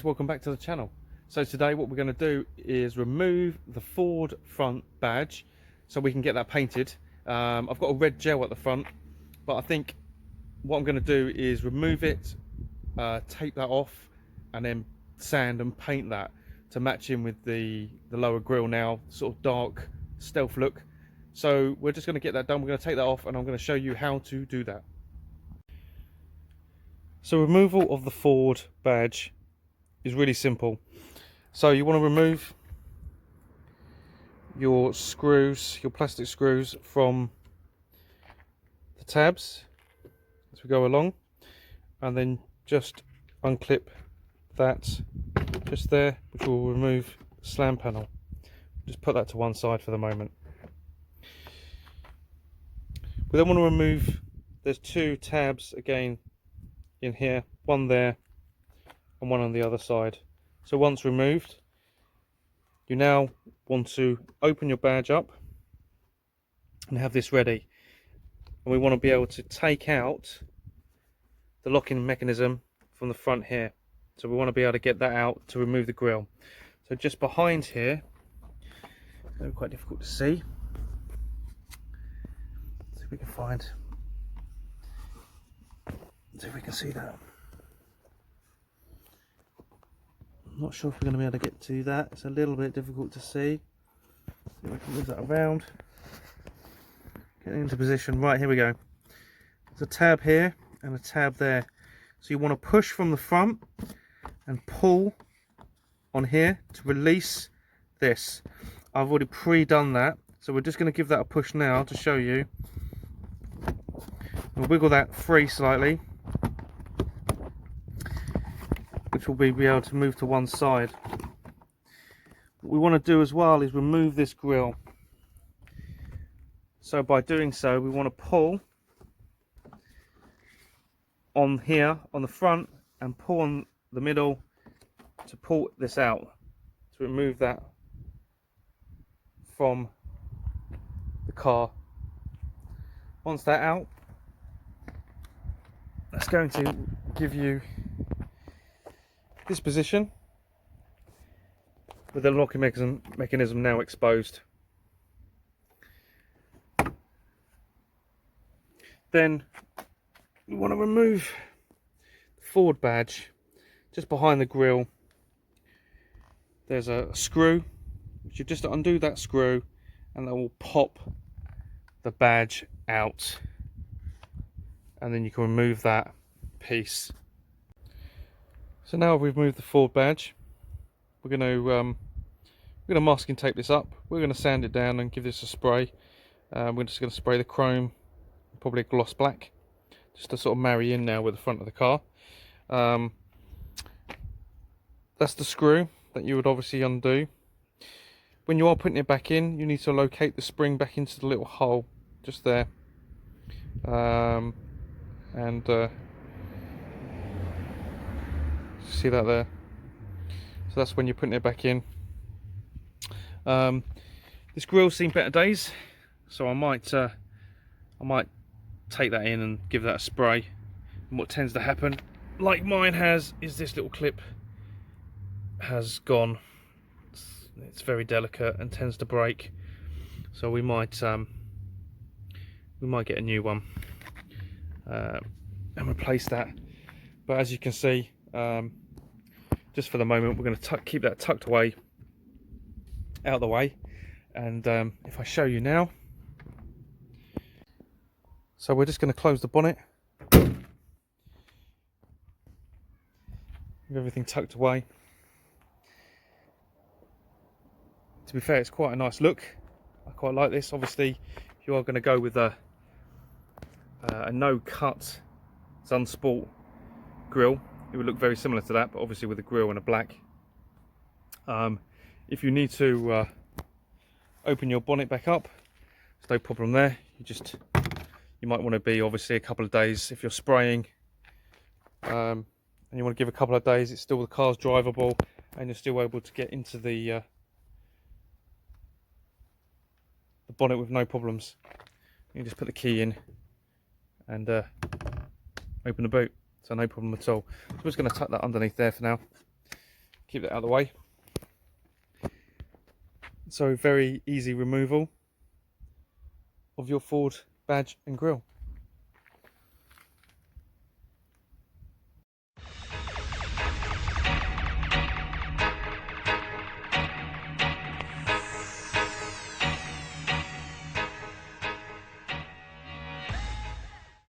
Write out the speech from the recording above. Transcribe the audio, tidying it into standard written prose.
guys, welcome back to the channel. So today what we're going to do is remove the Ford front badge so we can get that painted. I've got a red gel at the front, but I think what I'm going to do is remove it, tape that off, and then sand and paint that to match in with the lower grille now, sort of dark stealth look. So we're just going to get that done. We're going to take that off and I'm going to show you how to do that. So removal of the Ford badge is really simple. So you want to remove your screws, your plastic screws from the tabs as we go along, and then just unclip that just there, which will remove the slam panel. Just put that to one side for the moment. We then want to remove, there's two tabs again in here, one there and one on the other side. So once removed, you now want to open your badge up and have this ready, and we want to be able to take out the locking mechanism from the front here. So we want to be able to get that out to remove the grille. So just behind here, it's quite difficult to see. See if we can find, see if we can see that. I'm not sure if we're going to be able to get to that. It's a little bit difficult to see. See if I can move that around. Getting into position. Right, here we go. There's a tab here and a tab there. So you want to push from the front and pull on here to release this. I've already pre-done that, so we're just going to give that a push now to show you. We'll wiggle that free slightly, which will be able to move to one side. What we want to do as well is remove this grille. So by doing so, we want to pull on here on the front and pull on the middle to pull this out, to remove that from the car. Once that's out, that's going to give you this position with the locking mechanism now exposed. Then we want to remove the Ford badge. Just behind the grille there's a screw, which you just undo that screw and that will pop the badge out, and then you can remove that piece. So now we've removed the Ford badge, we're going to masking tape this up. We're going to sand it down and give this a spray. We're just going to spray the chrome, probably a gloss black, just to sort of marry in now with the front of the car. That's the screw that you would obviously undo. When you are putting it back in, you need to locate the spring back into the little hole just there, see that there. So that's when you're putting it back in. This grille's seen better days, so I might take that in and give that a spray. And what tends to happen, like mine has, is this little clip has gone. It's very delicate and tends to break, so we might get a new one and replace that. But as you can see, just for the moment, we're going to keep that tucked away, out of the way. And if I show you now, so we're just going to close the bonnet with everything tucked away. To be fair, it's quite a nice look. I quite like this. Obviously, if you are going to go with a no-cut Sunsport grille, it would look very similar to that, but obviously with a grille and a black. If you need to open your bonnet back up, there's no problem there. You might want to be obviously a couple of days if you're spraying, and you want to give a couple of days. The car's drivable, and you're still able to get into the bonnet with no problems. You can just put the key in and open the boot, so no problem at all. So I'm just going to tuck that underneath there for now. keep that out of the way. So very easy removal of your Ford badge and grille.